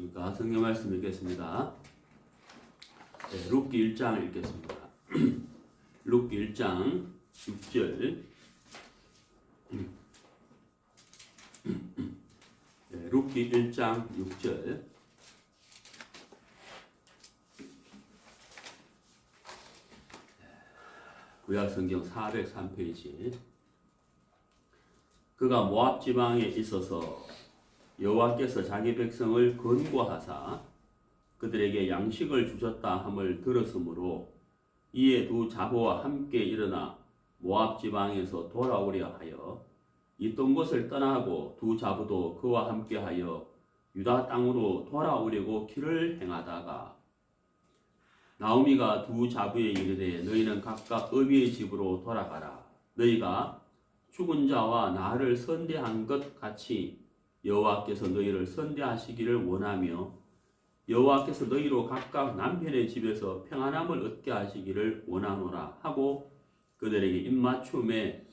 안녕하십니까. 성경 말씀 읽겠습니다. 네, 룻기 1장 읽겠습니다. 룻기 1장 6절. 네, 룻기 1장 6절. 구약성경 403페이지. 그가 모압 지방에 있어서 여호와께서 자기 백성을 권고하사 그들에게 양식을 주셨다 함을 들었으므로 이에 두 자보와 함께 일어나 모압 지방에서 돌아오려 하여 있던 곳을 떠나고 두 자보도 그와 함께하여 유다 땅으로 돌아오려고 길을 행하다가 나오미가 두 자부에 이르되 너희는 각각 어미의 집으로 돌아가라. 너희가 죽은 자와 나를 선대한 것 같이 여호와께서 너희를 선대하시기를 원하며 여호와께서 너희로 각각 남편의 집에서 평안함을 얻게 하시기를 원하노라 하고 그들에게 입맞춤에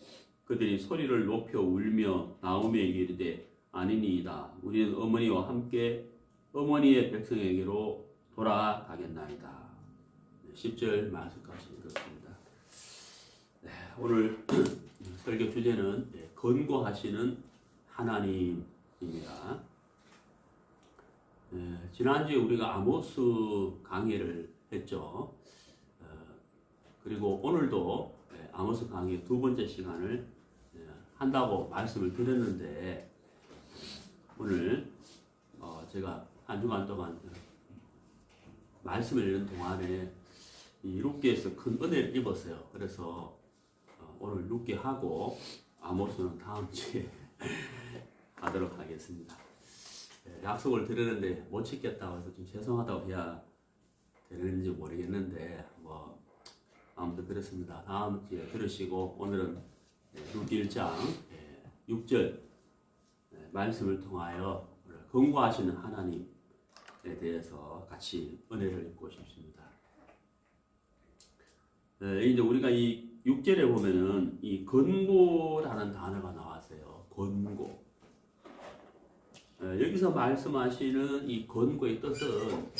그들이 소리를 높여 울며 나오미에게 이르되 아니니이다. 우리는 어머니와 함께 어머니의 백성에게로 돌아가겠나이다. 10절 말씀까지 읽었습니다. 네, 오늘 설교 주제는 권고하시는 하나님입니다. 지난주에 우리가 아모스 강의를 했죠. 그리고 오늘도 아모스 강의 두 번째 시간을 한다고 말씀을 드렸는데 오늘 제가 한 주간 동안 말씀을 읽는 동안에 이 룻기에서 큰 은혜를 입었어요. 그래서 오늘 룻기 하고 아모스는 다음 주에 하도록 하겠습니다. 약속을 드렸는데 못 지켰다고 해서 좀 죄송하다고 해야 되는지 모르겠는데 아무튼 그렇습니다. 다음 주에 들으시고 오늘은 룻기 1장 6절 말씀을 통하여 권고하시는 하나님에 대해서 같이 은혜를 입고 싶습니다. 이제 우리가 이 6절에 보면은 이 권고라는 단어가 나왔어요. 권고. 여기서 말씀하시는 이 권고의 뜻은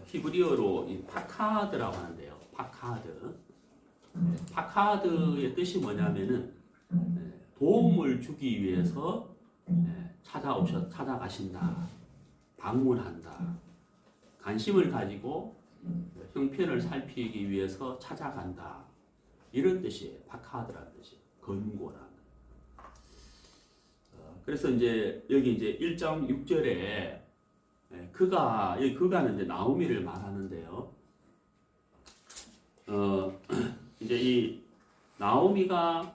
히브리어로 이 파카드라고 하는데요. 파카드. 파카드의 뜻이 뭐냐면은 도움을 주기 위해서 찾아가신다. 방문한다. 관심을 가지고 형편을 살피기 위해서 찾아간다. 이런 뜻이에요. 파카드라는 뜻이. 권고라는. 그래서 여기 이제 1장 6절에 여기 그가는 이제 나오미를 말하는데요. 이제 이 나오미가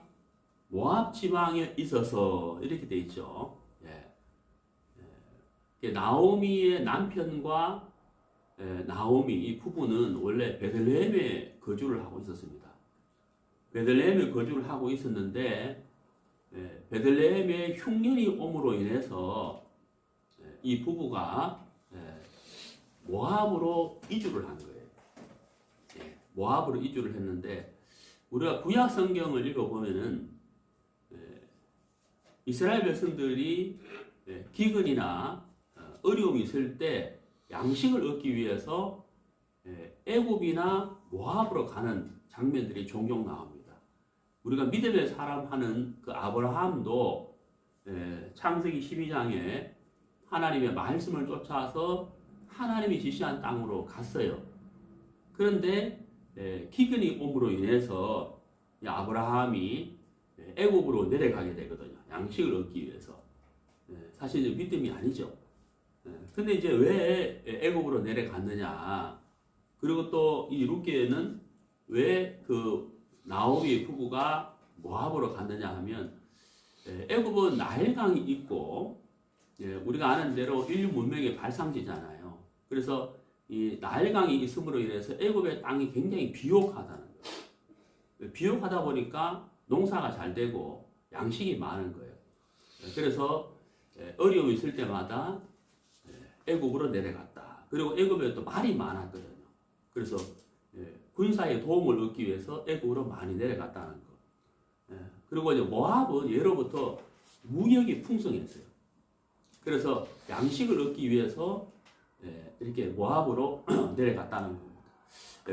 모압 지방에 있어서 이렇게 돼 있죠. 나오미의 남편과 나오미 이 부부는 원래 베들레헴에 거주를 하고 있었습니다. 베들레헴에 거주를 하고 있었는데 베들레헴에 흉년이 옴으로 인해서 이 부부가 모압으로 이주를 한 거예요. 모압으로 이주를 했는데 우리가 구약 성경을 읽어보면은 이스라엘 백성들이 기근이나 어려움이 있을 때 양식을 얻기 위해서 애굽이나 모압으로 가는 장면들이 종종 나옵니다. 우리가 믿음의 사람 하는 그 아브라함도 창세기 12장에 하나님의 말씀을 쫓아서 하나님이 지시한 땅으로 갔어요. 그런데 기근이 옴으로 인해서 아브라함이 애굽으로 내려가게 되거든요. 양식을 얻기 위해서. 사실 이제 믿음이 아니죠. 근데 이제 왜 애굽으로 내려갔느냐? 그리고 또 이 룻기에는 왜 그 나오미 부부가 모압으로 갔느냐 하면 애굽은 나일강이 있고 우리가 아는 대로 인류 문명의 발상지잖아요. 그래서 이 나일강이 있음으로 인해서 애굽의 땅이 굉장히 비옥하다는 거예요. 비옥하다 보니까 농사가 잘 되고 양식이 많은 거예요. 그래서 어려움이 있을 때마다 애굽으로 내려갔다. 그리고 애굽에 또 말이 많았거든요. 그래서 군사의 도움을 얻기 위해서 애굽으로 많이 내려갔다는 거. 그리고 이제 모압은 예로부터 무역이 풍성했어요. 그래서 양식을 얻기 위해서 이렇게 모압으로 내려갔다는 겁니다.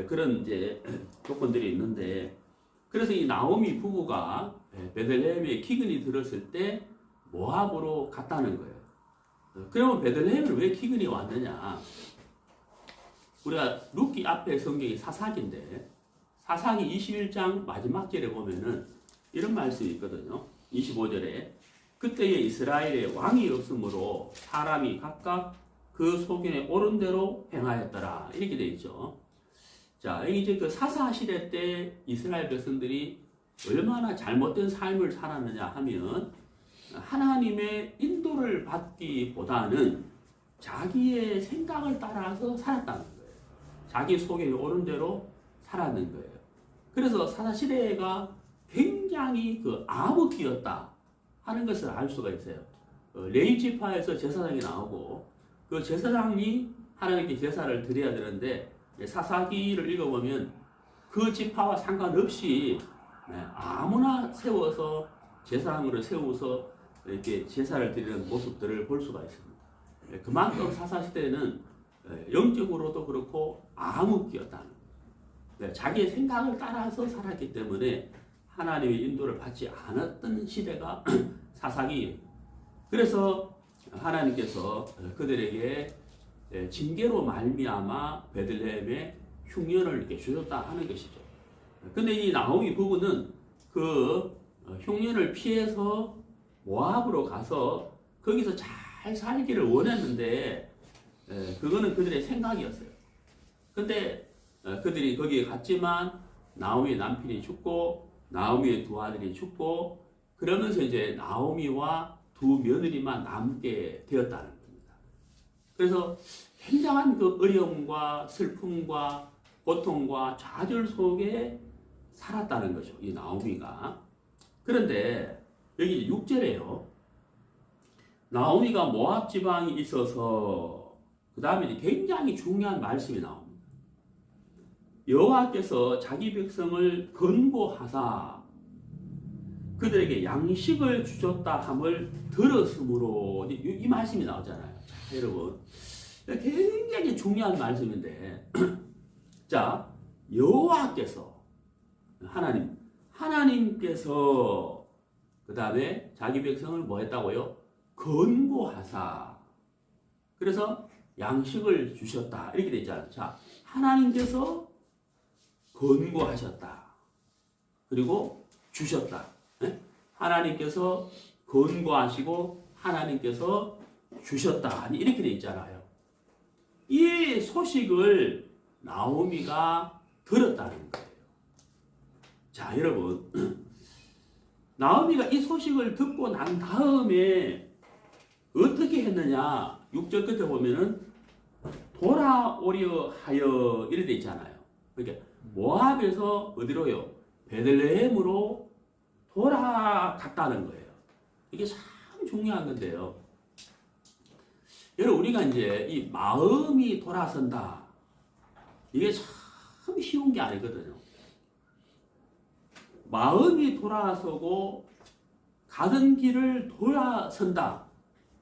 그런 이제 조건들이 있는데, 그래서 이 나오미 부부가 베들레헴에 기근이 들었을 때 모압으로 갔다는 거예요. 그러면 베들레헴을 왜 기근이 왔느냐? 우리가 룻기 앞에 성경이 사사기인데, 사사기 21장 마지막 절에 보면은 이런 말씀이 있거든요. 25절에 그때에 이스라엘에 왕이 없으므로 사람이 각각 그 소견에 옳은 대로 행하였더라, 이렇게 돼 있죠. 자, 여기 이제 그 사사 시대 때 이스라엘 백성들이 얼마나 잘못된 삶을 살았느냐 하면, 하나님의 인도를 받기보다는 자기의 생각을 따라서 살았다는 거예요. 자기 속에 옳은 대로 살았는 거예요. 그래서 사사 시대가 굉장히 그 암흑기였다 하는 것을 알 수가 있어요. 레위 지파에서 제사장이 나오고, 그 제사장이 하나님께 제사를 드려야 되는데, 사사기를 읽어보면 그 지파와 상관없이 아무나 세워서 제사장으로 세워서 이렇게 제사를 드리는 모습들을 볼 수가 있습니다. 그만큼 사사시대는 영적으로도 그렇고 암흑기였다는 거예요. 자기의 생각을 따라서 살았기 때문에 하나님의 인도를 받지 않았던 시대가 사사기예요. 그래서 하나님께서 그들에게 징계로 말미암아 베들레헴에 흉년을 이렇게 주셨다 하는 것이죠. 근데 이 나오미 부부는 그 흉년을 피해서 모압으로 가서 거기서 잘 살기를 원했는데, 그거는 그들의 생각이었어요. 근데 그들이 거기에 갔지만 나오미의 남편이 죽고 나오미의 두 아들이 죽고, 그러면서 이제 나오미와 두 며느리만 남게 되었다는 겁니다. 그래서 굉장한 그 어려움과 슬픔과 고통과 좌절 속에 살았다는 거죠, 이 나오미가. 그런데 여기 6절에요. 나오미가 모압 지방에 있어서, 그 다음에 굉장히 중요한 말씀이 나옵니다. 여호와께서 자기 백성을 건고하사 그들에게 양식을 주셨다 함을 들었으므로, 이 말씀이 나오잖아요. 자, 여러분, 굉장히 중요한 말씀인데, 자, 여호와께서, 하나님께서 그 다음에 자기 백성을 뭐 했다고요? 건고하사. 그래서 양식을 주셨다, 이렇게 되어 있잖아요. 자, 하나님께서 건고하셨다, 그리고 주셨다. 하나님께서 건고하시고 하나님께서 주셨다, 이렇게 되어 있잖아요. 이 소식을 나오미가 들었다는 거예요. 자, 여러분, 나오미가 이 소식을 듣고 난 다음에 어떻게 했느냐? 6절 끝에 보면은 돌아오려 하여, 이렇게 돼 있잖아요. 그러니까 모압에서 어디로요? 베들레헴으로 돌아갔다는 거예요. 이게 참 중요한 건데요. 여러분, 우리가 이제 이 마음이 돌아선다, 이게 참 쉬운 게 아니거든요. 마음이 돌아서고 가던 길을 돌아선다,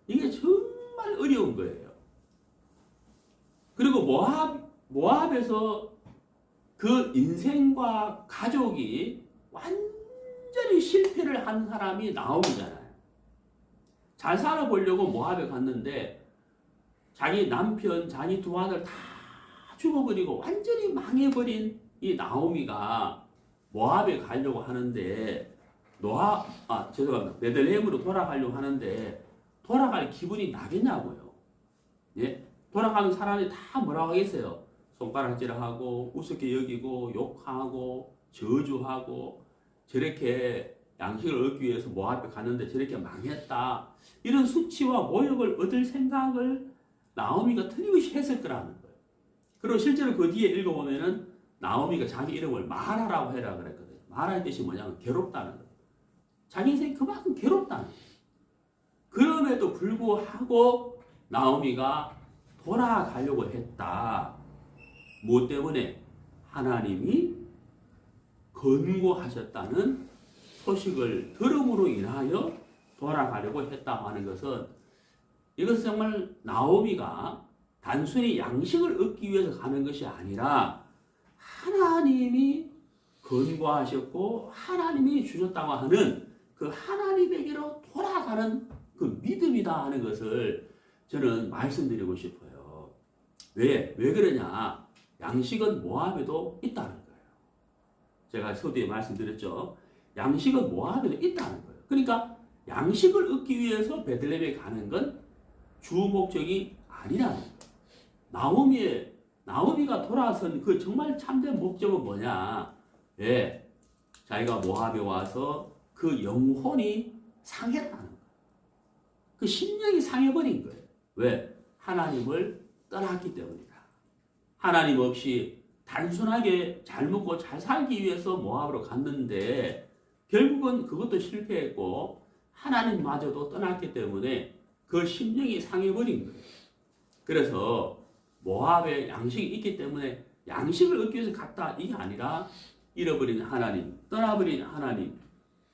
이게 정말 어려운 거예요. 그리고 모압에서 그 인생과 가족이 완전히 실패를 한 사람이 나오미잖아요. 잘 살아보려고 모압에 갔는데 자기 남편, 자기 두 아들 다 죽어버리고 완전히 망해버린 이 나오미가 모압에 가려고 하는데, 죄송합니다. 베들레헴으로 돌아가려고 하는데 돌아갈 기분이 나겠냐고요. 예? 돌아가는 사람이 다 뭐라고 하겠어요? 손가락질하고 우습게 여기고 욕하고 저주하고, 저렇게 양식을 얻기 위해서 모압에 갔는데 저렇게 망했다, 이런 수치와 모욕을 얻을 생각을 나오미가 틀림없이 했을 거라는 거예요. 그리고 실제로 그 뒤에 읽어보면은 나오미가 자기 이름을 마라라고 해라 그랬거든요. 마라의 뜻이 뭐냐면 괴롭다는 거예요. 자기 인생이 그만큼 괴롭다는 거예요. 그럼에도 불구하고 나오미가 돌아가려고 했다. 무엇 때문에? 하나님이 건고하셨다는 소식을 들음으로 인하여 돌아가려고 했다고 하는 것은 이것은 정말 나오미가 단순히 양식을 얻기 위해서 가는 것이 아니라 하나님이 건과하셨고 하나님이 주셨다고 하는 그 하나님에게로 돌아가는 그 믿음이다 하는 것을 저는 말씀드리고 싶어요. 왜 그러냐? 양식은 모압에도 있다는 거예요. 제가 서두에 말씀드렸죠. 양식은 모압에도 있다는 거예요. 그러니까 양식을 얻기 위해서 베들레헴에 가는 건 주 목적이 아니라는 거예요. 나오미가 돌아선 그 정말 참된 목적은 뭐냐? 왜? 자기가 모압에 와서 그 영혼이 상했다는 거예요. 그 심령이 상해버린 거예요. 왜? 하나님을 떠났기 때문이다. 하나님 없이 단순하게 잘 먹고 잘 살기 위해서 모압으로 갔는데 결국은 그것도 실패했고 하나님마저도 떠났기 때문에 그 심령이 상해버린 거예요. 그래서 모압에 양식이 있기 때문에 양식을 얻기 위해서 갔다 이게 아니라 잃어버린 하나님, 떠나버린 하나님,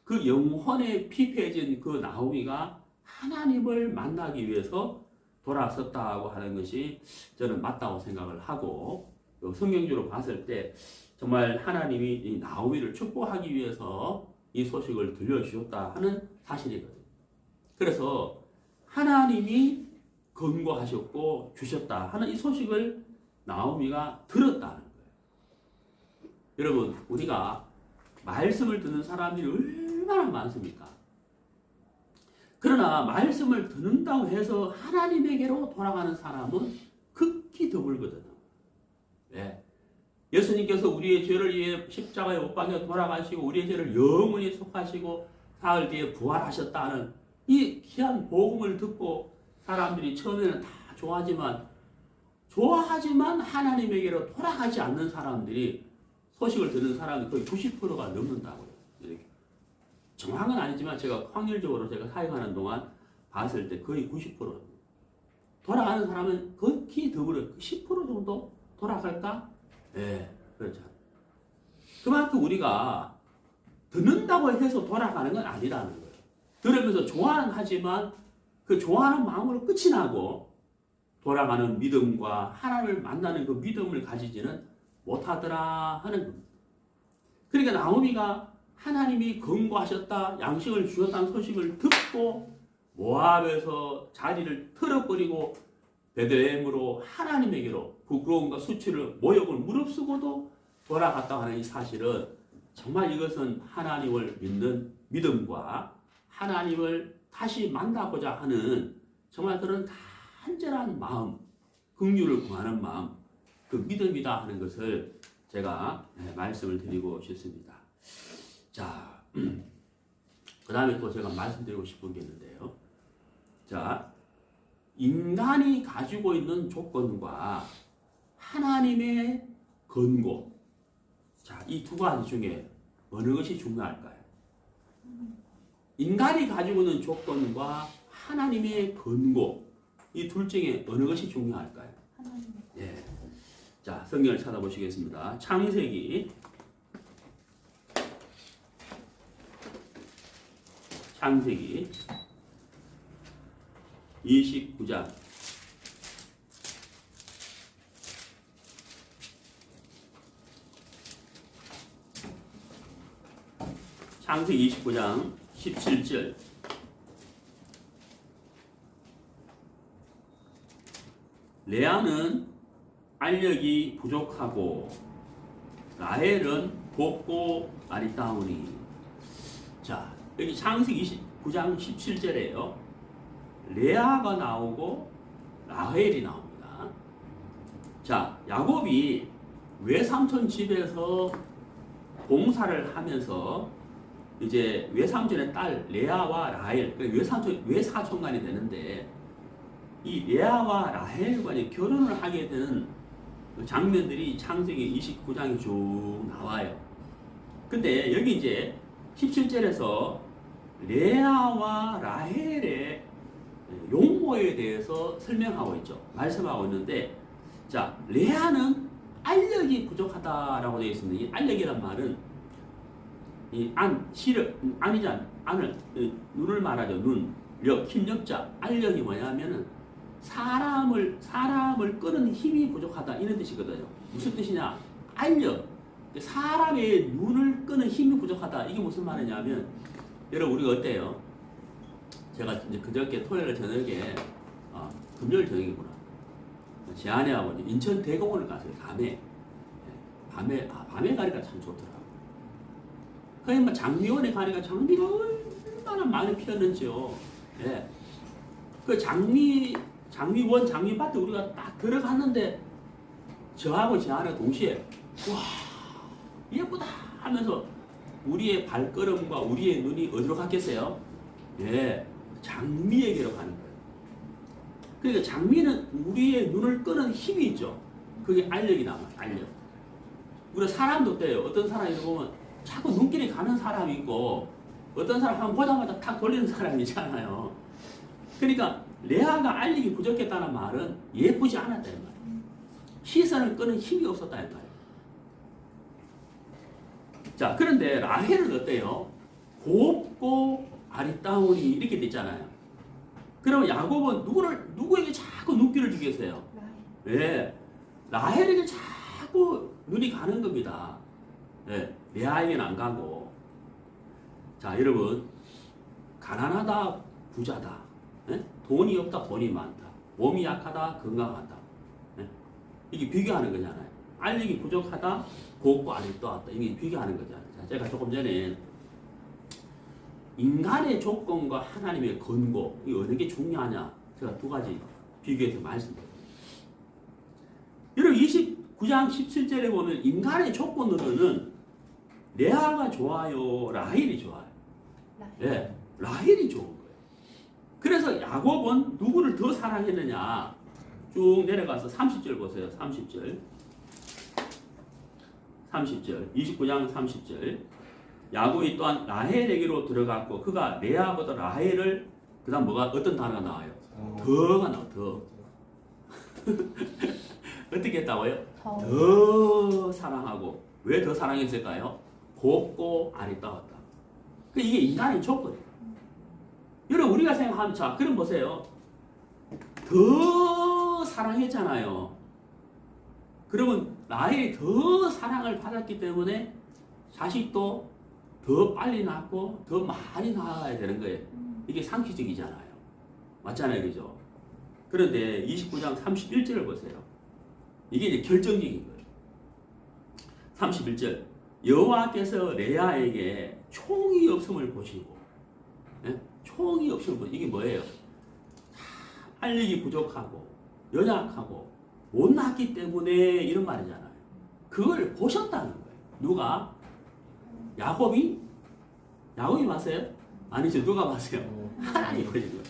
그 영혼에 피폐해진 그 나오미가 하나님을 만나기 위해서 돌아섰다고 하는 것이 저는 맞다고 생각을 하고 성경적으로 봤을 때 정말 하나님이 이 나오미를 축복하기 위해서 이 소식을 들려주셨다 하는 사실이거든요. 그래서 하나님이 건고하셨고 주셨다 하는 이 소식을 나오미가 들었다는 거예요. 여러분, 우리가 말씀을 듣는 사람들이 얼마나 많습니까? 그러나 말씀을 듣는다고 해서 하나님에게로 돌아가는 사람은 극히 드물거든요. 네. 예수님께서 우리의 죄를 위해 십자가에 못 박혀 돌아가시고 우리의 죄를 영원히 속하시고 사흘 뒤에 부활하셨다는 이 귀한 복음을 듣고 사람들이 처음에는 다 좋아하지만 하나님에게로 돌아가지 않는 사람들이 소식을 듣는 사람이 거의 90%가 넘는다고요. 이렇게. 정확은 아니지만 제가 확률적으로 제가 사역하는 동안 봤을 때 거의 90%. 돌아가는 사람은 극히 드물어요. 10% 정도 돌아갈까? 네, 그렇죠. 그만큼 우리가 듣는다고 해서 돌아가는 건 아니라는 거예요. 들으면서 좋아는 하지만 그 좋아하는 마음으로 끝이 나고 돌아가는 믿음과 하나님을 만나는 그 믿음을 가지지는 못하더라 하는 겁니다. 그러니까 나오미가 하나님이 건고하셨다, 양식을 주셨다는 소식을 듣고 모압에서 자리를 틀어버리고 베들레헴으로 하나님에게로 부끄러움과 수치를 모욕을 무릅쓰고도 돌아갔다 하는 이 사실은 정말 이것은 하나님을 믿는 믿음과 하나님을 다시 만나고자 하는 정말 그런 간절한 마음, 긍휼을 구하는 마음, 그 믿음이다 하는 것을 제가 말씀을 드리고 싶습니다. 자, 그 다음에 또 제가 말씀드리고 싶은 게 있는데요. 자, 인간이 가지고 있는 조건과 하나님의 권고. 자, 이 두 가지 중에 어느 것이 중요할까요? 인간이 가지고 있는 조건과 하나님의 권고. 이 둘 중에 어느 것이 중요할까요? 하나님. 예. 자, 성경을 찾아보시겠습니다. 창세기 29장 창세기 29장 17절 레아는 알력이 부족하고 라헬은 곱고 아리따우니. 자, 여기 창세기 29장 17절에요. 레아가 나오고 라헬이 나옵니다. 자, 야곱이 외삼촌 집에서 봉사를 하면서 이제 외삼촌의 딸 레아와 라헬, 외사촌간이 되는데 이 레아와 라헬과 결혼을 하게 되는 장면들이 창세기 29장에 쭉 나와요. 근데 여기 이제 17절에서 레아와 라헬의 용모에 대해서 설명하고 있죠. 말씀하고 있는데, 자, 레아는 알력이 부족하다라고 되어 있습니다. 이 알력이란 말은 이 안을 눈을 말하죠. 눈. 힘력자, 알력이 뭐냐면은 사람을 끄는 힘이 부족하다 이런 뜻이거든요. 무슨 뜻이냐? 알력. 사람의 눈을 끄는 힘이 부족하다. 이게 무슨 말이냐면 여러분 우리가 어때요? 제가 이제 그저께 토요일 저녁에 금요일 저녁이구나. 제 아내하고 이제 인천 대공원을 갔어요. 밤에 가니까 참 좋더라고. 그러니까 장미원에 가니까 장미가 얼마나 많이 피었는지요. 예. 그 장미원, 장미밭에 우리가 딱 들어갔는데 저하고 제 아내가 동시에 와 예쁘다 하면서 우리의 발걸음과 우리의 눈이 어디로 갔겠어요? 예, 장미에게로 가는 거예요. 그러니까 장미는 우리의 눈을 끄는 힘이 있죠. 그게 알력이 남아요. 알력. 우리 사람도 어때요? 어떤 사람이 보면 자꾸 눈길이 가는 사람이 있고 어떤 사람 한번 보자마자 탁 돌리는 사람이 있잖아요. 그러니까 레아가 알력이 부족했다는 말은 예쁘지 않았다는 말이에요. 시선을 끄는 힘이 없었다는 말이에요. 자, 그런데 라헬은 어때요? 곱고 아리따우니 이렇게 됐잖아요. 그러면 야곱은 누구에게 자꾸 눈길을 주겠어요? 네, 라헬에게 자꾸 눈이 가는 겁니다. 네, 레아에게는 안 가고. 자, 여러분, 가난하다, 부자다. 네? 돈이 없다, 돈이 많다. 몸이 약하다, 건강하다. 네? 이게 비교하는 거잖아요. 알력이 부족하다, 곱고 아리따웠다. 이게 비교하는 거잖아요. 자, 제가 조금 전에 인간의 조건과 하나님의 권고, 이 어느 게 중요하냐? 제가 두 가지 비교해서 말씀드립니다. 여러분 29장 17절에 보면 인간의 조건으로는 레아가 좋아요, 라헬이 좋아요. 네, 라헬이 좋은 거예요. 그래서 야곱은 누구를 더 사랑했느냐? 쭉 내려가서 30절 보세요. 30절. 29장 30절. 야곱이 또한 라헬에게로 들어갔고 그가 레아보다 라헬을 그다음 뭐가 어떤 단어가 나와요? 더가 나와. 더. 어떻게 했다고요? 더 사랑하고. 왜 더 사랑했을까요? 곱고 아리따웠다. 이게 인간의 조건이에요. 여러분 우리가 생각하면 자 그럼 보세요. 더 사랑했잖아요. 그러면 라헬이 더 사랑을 받았기 때문에 자식도 더 빨리 낳고 더 많이 낳아야 되는 거예요. 이게 상식적이잖아요. 맞잖아요. 그죠? 그런데 29장 31절을 보세요. 이게 이제 결정적인 거예요. 31절. 여호와께서 레아에게 총이 없음을 보시고, 네? 총이 없음을 보시고, 이게 뭐예요? 알력이 부족하고, 연약하고, 못 낳기 때문에 이런 말이잖아요. 그걸 보셨다는 거예요. 누가? 야곱이 봤어요? 아니죠. 누가 봤어요? 하나님이 보신 거예요.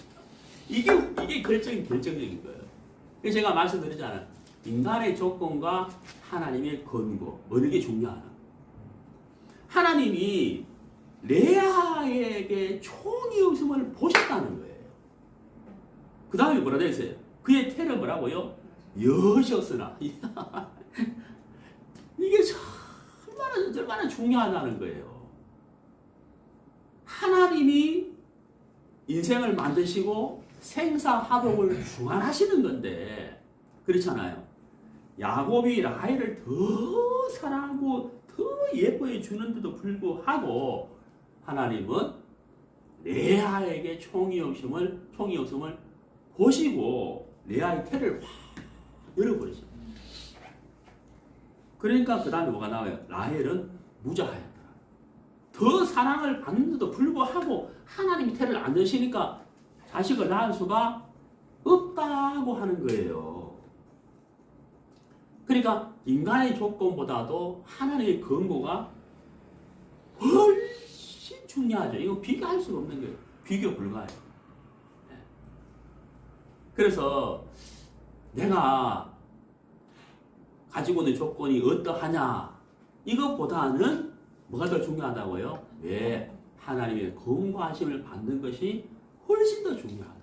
이게 결정적인 거예요. 그래서 제가 말씀드렸잖아요. 인간의 조건과 하나님의 권고 어느 게 중요하나? 하나님이 레아에게 총이 없음을 보셨다는 거예요. 그 다음에 뭐라 되어 있어요? 그의 태를 뭐라고요? 여셨으나. 이게 얼마나 중요하다는 거예요. 하나님이 인생을 만드시고 생사화복을 주관하시는 건데 그렇잖아요. 야곱이 라헬을 더 사랑하고 더 예뻐해 주는데도 불구하고 하나님은 레아에게 총이 없음을 보시고 레아의 태를 확 열어버리십니다. 그러니까 그 다음에 뭐가 나와요? 라헬은 무자하였더라. 더 사랑을 받는데도 불구하고 하나님이 태를 안 여시니까 자식을 낳을 수가 없다고 하는 거예요. 그러니까 인간의 조건보다도 하나님의 권고가 훨씬 중요하죠. 이거 비교할 수가 없는 거예요. 비교 불가해요. 그래서 내가 가지고 있는 조건이 어떠하냐 이것보다는 뭐가 더 중요하다고요? 왜? 하나님의 권고하심을 받는 것이 훨씬 더 중요하다.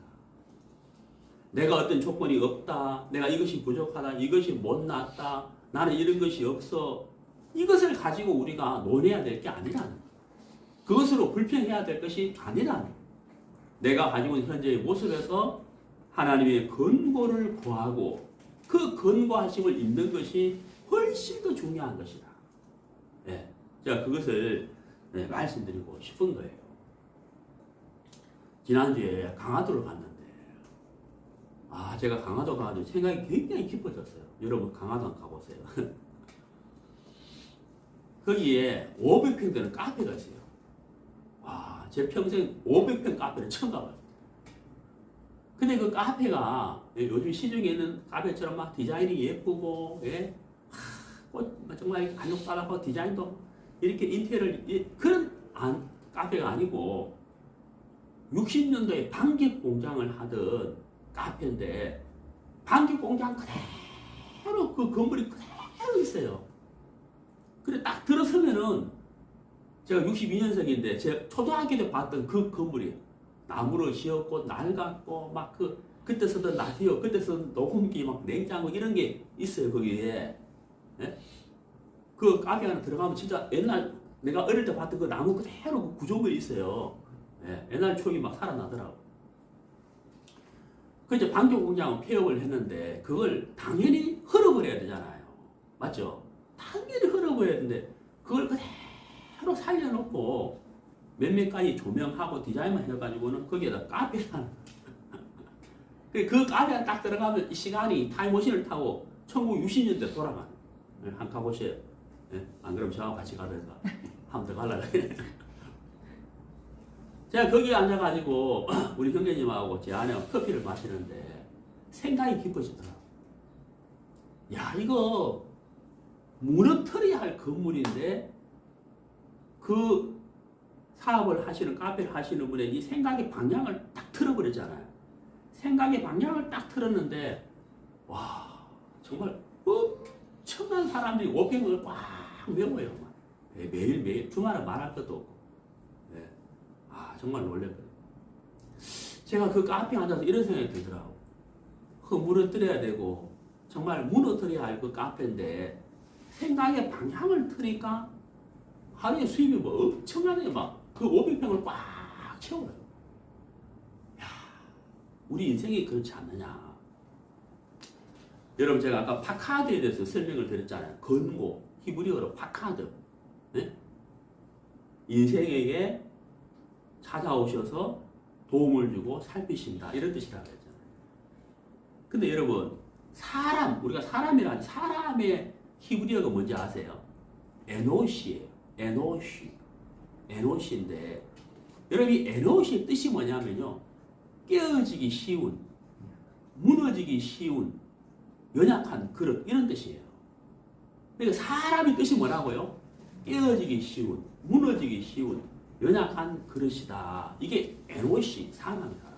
내가 어떤 조건이 없다, 내가 이것이 부족하다, 이것이 못났다, 나는 이런 것이 없어, 이것을 가지고 우리가 논해야 될 게 아니라는 거예요. 그것으로 불평해야 될 것이 아니라는 거예요. 내가 가지고 있는 현재의 모습에서 하나님의 권고를 구하고 그 권고하심을 입는 것이 훨씬 더 중요한 것이다. 예, 제가 그것을 말씀드리고 싶은 거예요. 지난주에 강화도를 갔는데 제가 강화도 가가지고 생각이 굉장히 깊어졌어요. 여러분 강화도 한번 가보세요. 거기에 500평 되는 카페가 있어요. 제 평생 500평 카페를 처음 가봐요. 근데 그 카페가 요즘 시중에 있는 카페처럼 막 디자인이 예쁘고, 정말 알록달록하고 디자인도 이렇게 인테리어를, 그런 카페가 아니고 60년도에 방직 공장을 하던 카페인데 방직 공장 그대로 그 건물이 그대로 있어요. 그래 딱 들어서면은 제가 62년생인데 제가 초등학교 때 봤던 그 건물이에요. 나무로 지었고 낡았고 막 그때 쓰던 라디오, 그때 쓰던 녹음기, 막 냉장고 이런 게 있어요 거기에. 그 카페 안에 들어가면 진짜 옛날 내가 어릴 때 봤던 그 나무 그대로 그 구조물이 있어요. 옛날 추억이 막 살아나더라고. 그 이제 방교 공장은 폐업을 했는데 그걸 당연히 헐어버려야 되잖아요. 맞죠? 당연히 헐어버려야 되는데 그걸 그대로 살려놓고 몇몇 가지 조명하고 디자인만 해가지고는 거기에다 카페를 하는. 그 카페에 딱 들어가면 이 시간이 타임머신을 타고 1960년대 돌아가는. 한번 가보세요. 안 그러면 저하고 같이 가든가. 한번 더 갈라. 제가 거기에 앉아가지고 우리 형제님하고 제 아내와 커피를 마시는데 생각이 깊어지더라고요. 야, 이거 무너뜨려야 할 건물인데 그 사업을 하시는, 카페를 하시는 분의 이 생각의 방향을 딱 틀어버렸잖아요. 생각의 방향을 딱 틀었는데 와, 정말 엄청난 사람들이 500명을 꽉 메워요. 매일매일 주말에 말할 것도 없고. 정말 놀랬거든요. 제가 그 카페에 앉아서 이런 생각이 들더라고요. 무너뜨려야 되고 정말 무너뜨려야 할 그 카페인데 생각의 방향을 틀니까 하루에 수입이 뭐 엄청나게 막 그 500평을 꽉 채워요. 야, 우리 인생이 그렇지 않느냐. 여러분 제가 아까 파카드에 대해서 설명을 드렸잖아요. 건고, 히브리어로 파카드. 인생에게 찾아오셔서 도움을 주고 살피신다. 이런 뜻이라고 했잖아요. 근데 여러분, 우리가 사람이라 하지, 사람의 히브리어가 뭔지 아세요? 에노시예요. 에노시인데, 여러분 이 에노시의 뜻이 뭐냐면요. 깨어지기 쉬운, 무너지기 쉬운, 연약한 그릇, 이런 뜻이에요. 그러니까 사람의 뜻이 뭐라고요? 깨어지기 쉬운, 무너지기 쉬운, 연약한 그릇이다. 이게 에노시, 사람이다.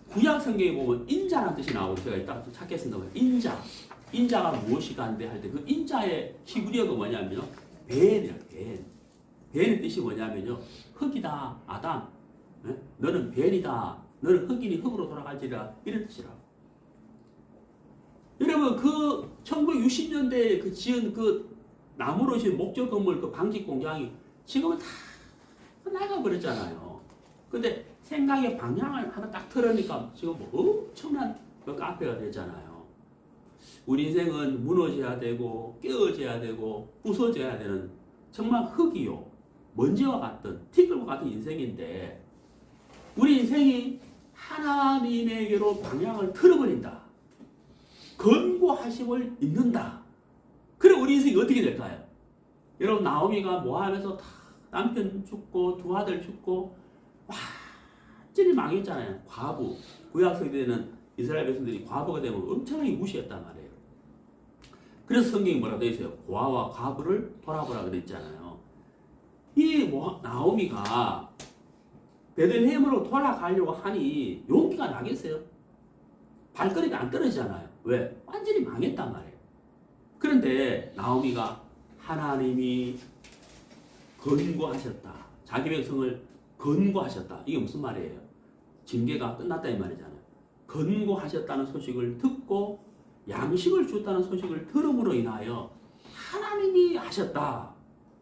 구약 성경에 보면 인자라는 뜻이 나오고 제가 이따 찾겠습니다. 인자가 무엇이간데 할 때 그 인자의 히브리어가 뭐냐면요. 벤이에요. 벤의 뜻이 뭐냐면요. 흙이다. 아담. 너는 벤이다. 너는 흙이니 흙으로 돌아갈지라. 이런 뜻이라고. 여러분 그 1960년대에 그 지은 그 나무로 지은 목조 건물 그 방직 공장이 지금은 다 나가버렸잖아요. 근데 생각의 방향을 하나 딱 틀으니까 지금 뭐 엄청난 그 카페가 됐잖아요. 우리 인생은 무너져야 되고 깨어져야 되고 부서져야 되는 정말 흙이요. 먼지와 같은 티끌과 같은 인생인데 우리 인생이 하나님에게로 방향을 틀어버린다. 권고하심을 입는다. 그럼 우리 인생이 어떻게 될까요? 여러분 나오미가 모압에서 다 남편 죽고 두 아들 죽고 완전히 망했잖아요. 과부. 구약 시대에는 이스라엘 백성들이 과부가 되면 엄청나게 무시했단 말이에요. 그래서 성경이 뭐라고 되어 있어요? 고아와 과부를 돌아보라 그랬잖아요. 이 나오미가 베들레헴으로 돌아가려고 하니 용기가 나겠어요? 발걸음이 안 떨어지잖아요. 왜? 완전히 망했단 말이에요. 그런데 나오미가 하나님이 권고하셨다. 자기 백성을 권고하셨다. 이게 무슨 말이에요? 징계가 끝났다 이 말이잖아요. 권고하셨다는 소식을 듣고 양식을 줬다는 소식을 들음으로 인하여 하나님이 하셨다.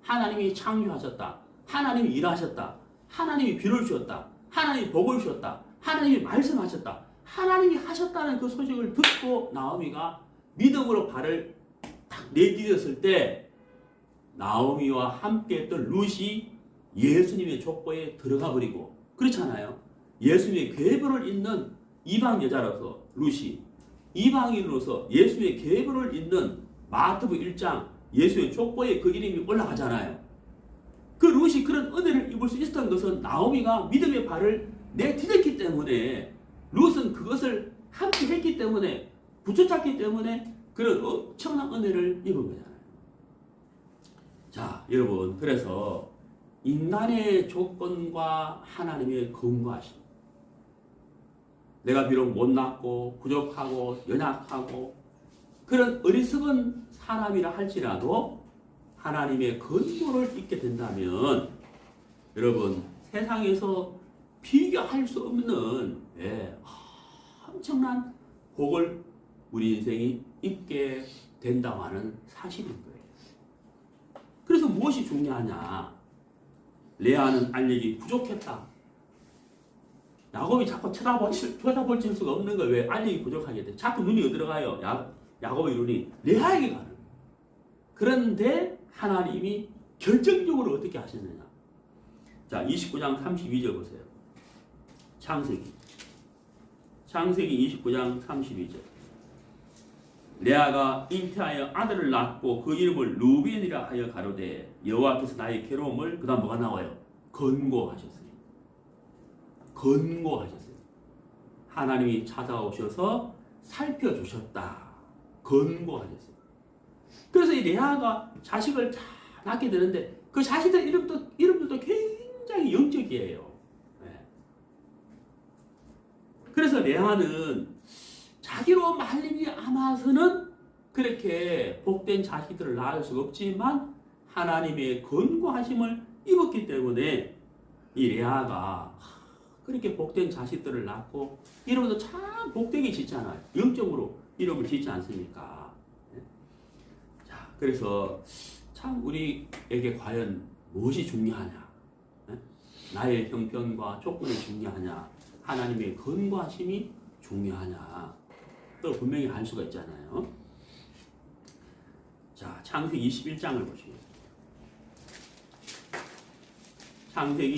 하나님이 창조하셨다. 하나님이 일하셨다. 하나님이 비를 주셨다. 하나님이 복을 주셨다. 하나님이 말씀하셨다. 하나님이 하셨다는 그 소식을 듣고 나오미가 믿음으로 발을 탁 내디뎠을 때 나오미와 함께 했던 룻이 예수님의 족보에 들어가 버리고, 그렇잖아요. 예수님의 계보를 잇는 이방 여자로서 룻이, 이방인으로서 예수의 계보를 잇는 마태복음 1장 예수의 족보에 그 이름이 올라가잖아요. 그 룻이 그런 은혜를 입을 수 있었던 것은 나오미가 믿음의 발을 내디뎠기 때문에, 룻은 그것을 함께 했기 때문에, 붙여잡기 때문에 그런 엄청난 은혜를 입은 거잖아요. 자, 여러분, 그래서 인간의 조건과 하나님의 근거하심, 내가 비록 못났고 부족하고 연약하고 그런 어리석은 사람이라 할지라도 하나님의 근거를 잊게 된다면 여러분, 세상에서 비교할 수 없는 엄청난 복을 우리 인생이 입게 된다고 하는 사실인 거예요. 그래서 무엇이 중요하냐? 레아는 알력이 부족했다. 야곱이 자꾸 쳐다볼 수가 없는 거예요. 왜? 알력이 부족하게 돼. 자꾸 눈이 어디로 가요? 야곱의 눈이 레아에게 가는 거예요. 그런데 하나님이 결정적으로 어떻게 하셨느냐? 자, 29장 32절 보세요. 창세기 29장 32절. 레아가 잉태하여 아들을 낳고 그 이름을 루벤이라 하여 가로되 여호와께서 나의 괴로움을, 그 다음 뭐가 나와요? 건고하셨어요. 건고하셨어요. 하나님이 찾아오셔서 살펴주셨다. 건고하셨어요. 그래서 이 레아가 자식을 다 낳게 되는데 그 자식들 이름들도 굉장히 영적이에요. 그래서 레아는 자기로 말림이 아마서는 그렇게 복된 자식들을 낳을 수가 없지만 하나님의 건고하심을 입었기 때문에 이 레아가 그렇게 복된 자식들을 낳고 이름도 참 복되게 짓잖아요. 영적으로 이름을 짓지 않습니까? 자, 그래서 참 우리에게 과연 무엇이 중요하냐? 나의 형편과 조건이 중요하냐? 하나님의 건고하심이 중요하냐? 또 분명히 알 수가 있잖아요. 자, 창세기 21장을 보시겠습니다. 창세기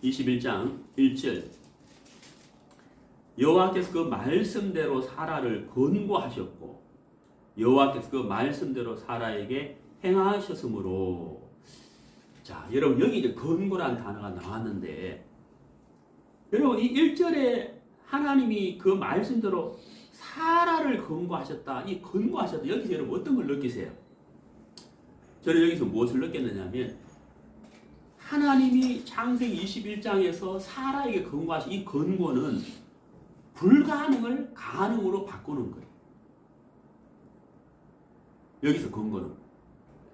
21장 1절. 여호와께서 그 말씀대로 사라를 건고하셨고 여호와께서 그 말씀대로 사라에게 행하셨으므로. 자, 여러분, 여기 이제 건고라는 단어가 나왔는데 여러분, 이 1절에 하나님이 그 말씀대로 사라를 건고하셨다. 이 건고하셨다. 여기서 여러분 어떤 걸 느끼세요? 저는 여기서 무엇을 느꼈느냐면 하나님이 창세기 21장에서 사라에게 건고하신 이 건고는 불가능을 가능으로 바꾸는 거예요. 여기서 건고는.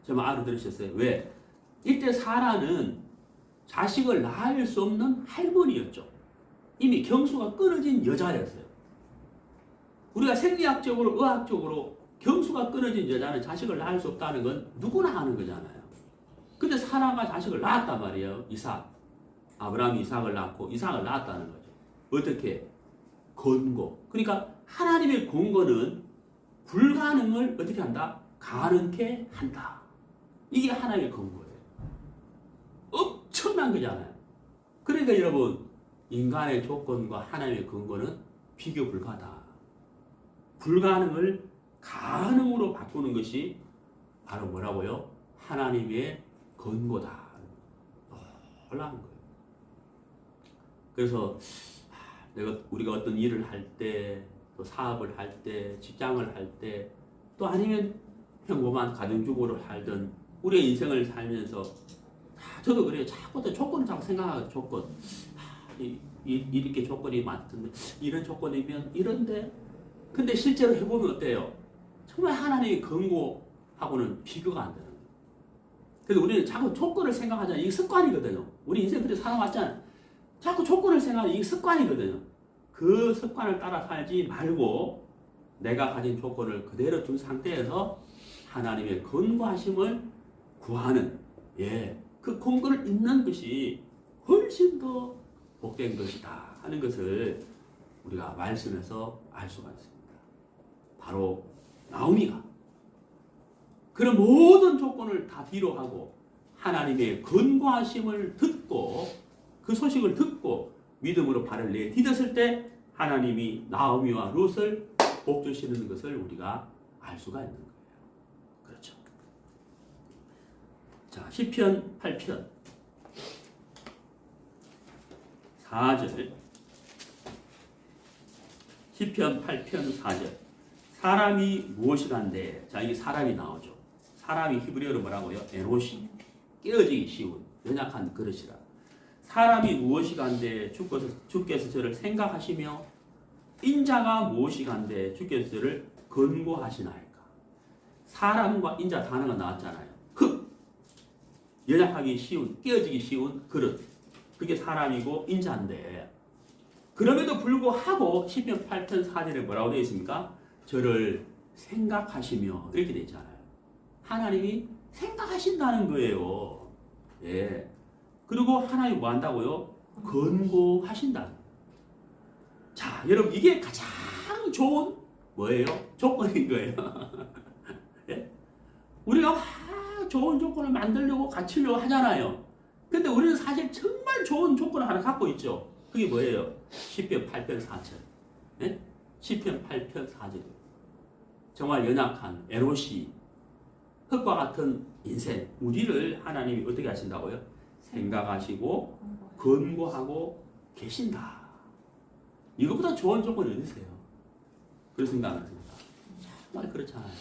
정말 알아들으셨어요? 왜? 이때 사라는 자식을 낳을 수 없는 할머니였죠. 이미 경수가 끊어진 여자였어요. 우리가 생리학적으로, 의학적으로 경수가 끊어진 여자는 자식을 낳을 수 없다는 건 누구나 아는 거잖아요. 근데 사라가 자식을 낳았단 말이에요. 이삭. 아브라함이 이삭을 낳고 이삭을 낳았다는 거죠. 어떻게? 건고. 그러니까 하나님의 건고는 불가능을 어떻게 한다? 가능케 한다. 이게 하나님의 건고예요. 엄청난 거잖아요. 그러니까 여러분, 인간의 조건과 하나님의 근거는 비교 불가다. 불가능을 가능으로 바꾸는 것이 바로 뭐라고요? 하나님의 근거다. 놀라운 거예요. 그래서 우리가 어떤 일을 할 때, 또 사업을 할 때, 직장을 할 때, 또 아니면 평범한 가정주부를 살던 우리의 인생을 살면서 저도 그래요. 자꾸 조건을 자꾸 생각하고 조건. 이렇게 조건이 많던데 이런 조건이면 이런데 근데 실제로 해보면 어때요? 정말 하나님의 근거하고는 비교가 안 되는 거예요. 그래서 우리는 자꾸 조건을 생각하잖아요. 이게 습관이거든요. 우리 인생 그렇게 살아왔잖아요. 자꾸 조건을 생각하는 이게 습관이거든요. 그 습관을 따라 살지 말고 내가 가진 조건을 그대로 둔 상태에서 하나님의 건고하심을 구하는 그 근거를 잇는 것이 훨씬 더 복된 것이다 하는 것을 우리가 말씀에서 알 수가 있습니다. 바로 나오미가 그런 모든 조건을 다 뒤로 하고 하나님의 건고하심을 듣고 그 소식을 듣고 믿음으로 발을 내디뎠을 때 하나님이 나오미와 룻을 복 주시는 것을 우리가 알 수가 있는 거예요. 그렇죠. 자, 시편 8편 4절. 시편 8편 4절. 사람이 무엇이간데, 자, 이게 사람이 나오죠. 사람이 히브리어로 뭐라고요? 에노시. 깨어지기 쉬운 연약한 그릇이라. 사람이 무엇이간데 주께서 저를 생각하시며 인자가 무엇이간데 주께서 저를 권고하시나이까. 사람과 인자 단어가 나왔잖아요. 흙, 연약하기 쉬운, 깨어지기 쉬운 그릇, 그게 사람이고 인자인데, 그럼에도 불구하고 시편 8편 4절에 뭐라고 되어 있습니까? 저를 생각하시며 이렇게 되어 있잖아요. 하나님이 생각하신다는 거예요. 예. 그리고 하나님이 뭐 한다고요? 권고하신다. 자, 여러분, 이게 가장 좋은 뭐예요? 조건인 거예요. 예? 우리가 좋은 조건을 만들려고 갖추려고 하잖아요. 근데 우리는 사실 정말 좋은 조건을 하나 갖고 있죠. 그게 뭐예요? 시편 8편 4절. 예? 시편 8편 4절. 정말 연약한 에노시, 흙과 같은 인생, 우리를 하나님이 어떻게 하신다고요? 생각하시고 권고하고 계신다. 이거보다 좋은 조건이 어디 있어요? 그런 생각 안 하십니까? 정말 그렇잖아요.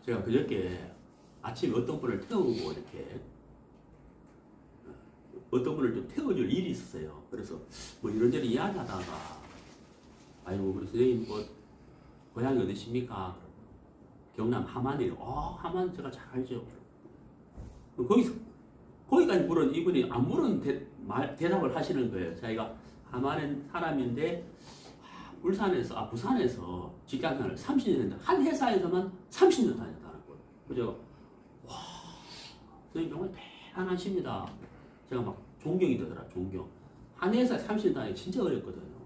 제가 그저께 아침에 어떤 분을 태우고 이렇게 어떤 분을 좀 태워줄 일이 있었어요. 그래서 뭐 이런저런 이야기하다가 아이고 우리 선생님 뭐 고향이 어디십니까? 경남 함안이에요. 함안 제가 잘 알죠. 거기까지 물은 이분이 안 물은 대답을 하시는 거예요. 자기가 함안의 사람인데 부산에서 직장생활을 30년 했다. 한 회사에서만 30년 다녔다는 거예요. 그래서 와, 선생님 정말 대단하십니다. 제가 막 존경이 되더라, 존경. 한 회사 30년 다니기 진짜 어렵거든요.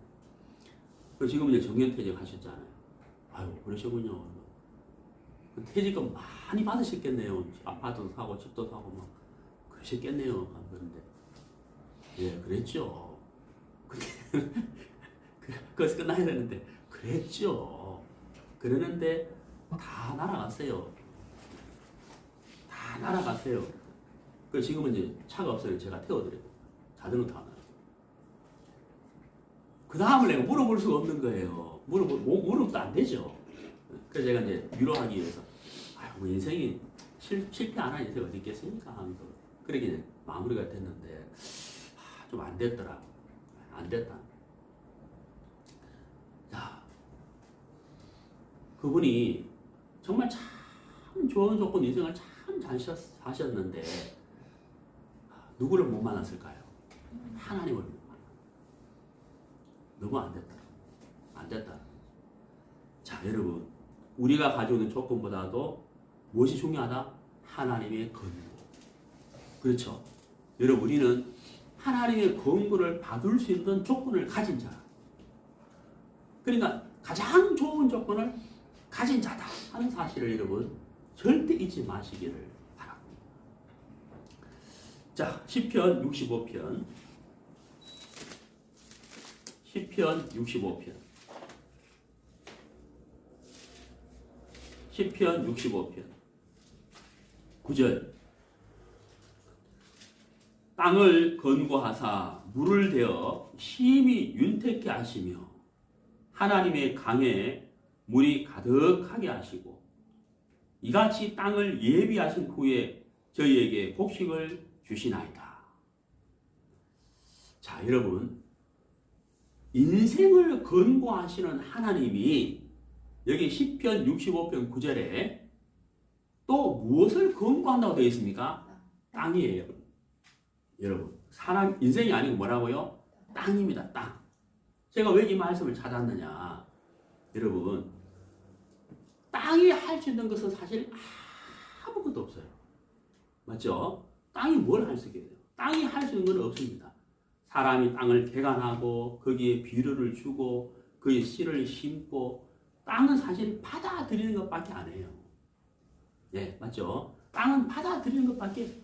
그리고 지금 이제 정년퇴직 하셨잖아요. 아유, 그러시군요. 퇴직금 많이 받으셨겠네요. 아파트도 사고, 집도 사고, 막, 그러셨겠네요. 그런데, 예, 그랬죠. 그래서 끝나야 되는데, 그랬죠. 그러는데, 다 날아갔어요. 다 날아갔어요. 그 지금은 이제 차가 없어요. 제가 태워드려요. 자전거 타고. 그 다음을 내가 물어볼 수가 없는 거예요. 물어도 안 되죠. 그래서 제가 이제 위로하기 위해서, 뭐 인생이 실패 안 한 인생이 어디 있겠습니까? 하면서 그렇게 이제 마무리가 됐는데, 좀 안 됐더라. 안 됐다. 자, 그분이 정말 참 좋은 조건 인생을 참 잘 사셨는데, 누구를 못 만났을까요? 하나님을 못 만났다. 너무 안 됐다. 안 됐다. 자, 여러분, 우리가 가지고 있는 조건보다도 무엇이 중요하다? 하나님의 권고. 그렇죠? 여러분, 우리는 하나님의 권고를 받을 수 있는 조건을 가진 자. 그러니까 가장 좋은 조건을 가진 자다 하는 사실을 여러분 절대 잊지 마시기를 바랍니다. 자, 시편 65편. 시편 65편. 시편 65편 9절. 땅을 건고하사 물을 대어 심히 윤택케 하시며 하나님의 강에 물이 가득하게 하시고 이같이 땅을 예비하신 후에 저희에게 곡식을 주시나이다. 자, 여러분, 인생을 건고하시는 하나님이 여기 시편 65편 9절에 또 무엇을 건고한다고 되어 있습니까? 땅이에요. 여러분, 사람 인생이 아니고 뭐라고요? 땅입니다. 땅. 제가 왜 이 말씀을 찾았느냐? 여러분, 땅이 할 수 있는 것은 사실 아무것도 없어요. 맞죠? 땅이 뭘 할 수 있겠어요? 땅이 할 수 있는 건 없습니다. 사람이 땅을 개간하고 거기에 비료를 주고 거기에 씨를 심고, 땅은 사실 받아들이는 것밖에 안 해요. 예, 맞죠? 땅은 받아들이는 것밖에,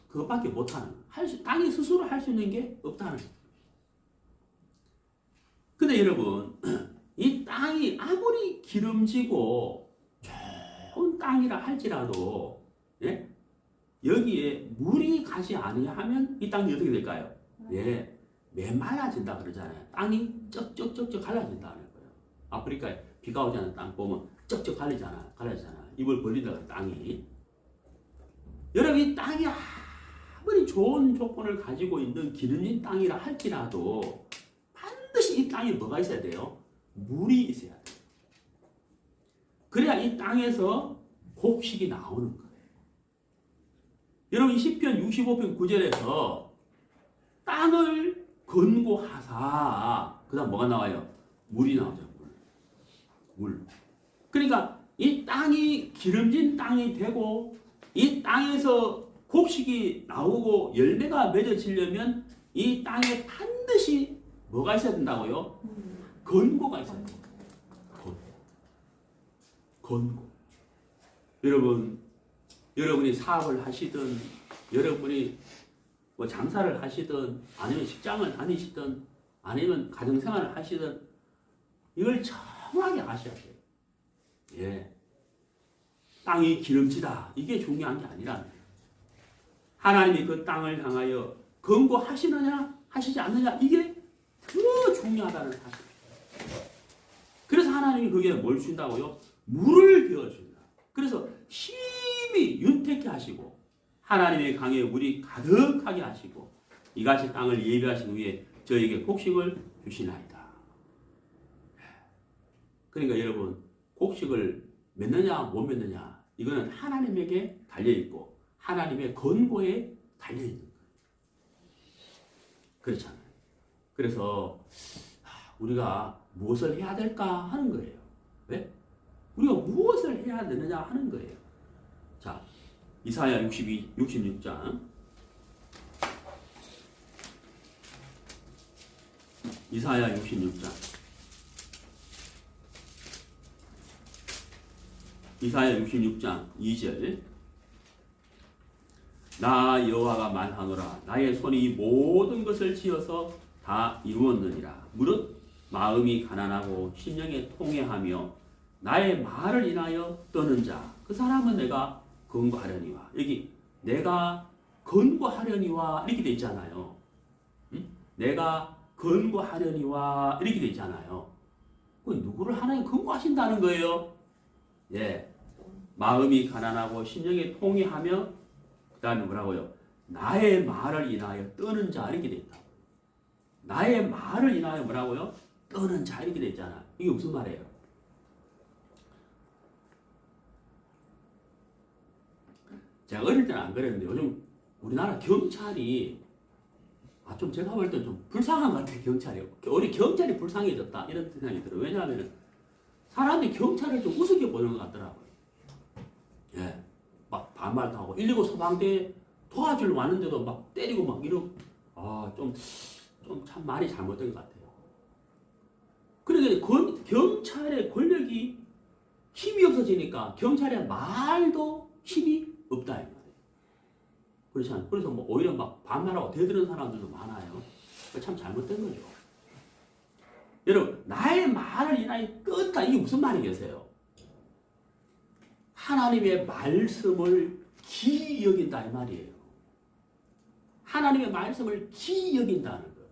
그것밖에 못하는 거예요. 땅이 스스로 할 수 있는 게 없다는 거예요. 근데 여러분, 이 땅이 아무리 기름지고 좋은 땅이라 할지라도, 예? 여기에 물이 가지 아니하면 이 땅이 어떻게 될까요? 예, 메말라진다 그러잖아요. 땅이 쩍쩍쩍쩍 갈라진다는 거예요. 아프리카에 비가 오지 않은 땅 보면 쩍쩍 갈라지잖아. 입을 벌린다 그래, 땅이. 여러분, 이 땅이 아무리 좋은 조건을 가지고 있는 기름진 땅이라 할지라도 반드시 이 땅에 뭐가 있어야 돼요? 물이 있어야 돼요. 그래야 이 땅에서 곡식이 나오는 거예요. 여러분, 시편 65편 9절에서 땅을 건고하사, 그 다음 뭐가 나와요? 물이 나오죠. 물. 그러니까 이 땅이 기름진 땅이 되고 이 땅에서 곡식이 나오고 열매가 맺어지려면 이 땅에 반드시 뭐가 있어야 된다고요? 건고가 있어야 돼요. 건고. 여러분이 사업을 하시든, 여러분이 뭐 장사를 하시든, 아니면 직장을 다니시든, 아니면 가정생활을 하시든, 이걸 정확하게 아셔야 돼요. 예. 땅이 기름지다. 이게 중요한 게 아니라는 거예요. 하나님이 그 땅을 향하여 건고하시느냐, 하시지 않느냐, 이게 더 중요하다는 사실. 그래서 하나님이 거기에 뭘 준다고요? 물을 되어준다. 그래서 심히 윤택케 하시고, 하나님의 강에 물이 가득하게 하시고, 이같이 땅을 예비하신 후에 저에게 곡식을 주시나이다. 그러니까 여러분, 곡식을 맺느냐 못 맺느냐, 이거는 하나님에게 달려있고 하나님의 권고에 달려있는 거예요. 그렇잖아요. 그래서 우리가 무엇을 해야 될까 하는 거예요. 왜? 우리가 무엇을 해야 되느냐 하는 거예요. 자, 이사야 66장. 이사야 66장. 이사야 66장 2절. 나 여호와가 말하노라. 나의 손이 이 모든 것을 지어서 다 이루었느니라. 무릇 마음이 가난하고 심령에 통회하며 나의 말을 인하여 떠는 자, 그 사람은 내가 건고하려니와. 여기 내가 건고하려니와 이렇게 돼 있잖아요. 응? 내가 건고하려니와 이렇게 돼 있잖아요. 그 누구를 하나님 건고하신다는 거예요? 예. 마음이 가난하고 심령에 통회하며, 그 다음에 뭐라고요? 나의 말을 인하여 떠는 자, 이렇게 돼 있다. 나의 말을 인하여 뭐라고요? 떠는 자, 이렇게 돼 있잖아. 이게 무슨 말이에요? 제가 어릴 때는 안 그랬는데 요즘 우리나라 경찰이 좀 제가 볼 때 좀 불쌍한 것 같아요. 경찰이. 우리 경찰이 불쌍해졌다 이런 생각이 들어요. 왜냐하면 사람이 경찰을 좀 우습게 보는 것 같더라고요. 예, 막 반말도 하고 119 소방대 도와주러 왔는데도 막 때리고 막 이러고, 좀 참 말이 잘못된 것 같아요. 그러니까 경찰의 권력이 힘이 없어지니까 경찰의 말도 힘이 없다 이 말이에요. 그렇지 않아요? 그래서 뭐 오히려 막 반말하고 대드는 사람들도 많아요. 참 잘못된 거죠. 여러분, 나의 말을 인하여 끈다, 이게 무슨 말이겠어요? 하나님의 말씀을 기이 여긴다 이 말이에요. 하나님의 말씀을 기이 여긴다는 거예요.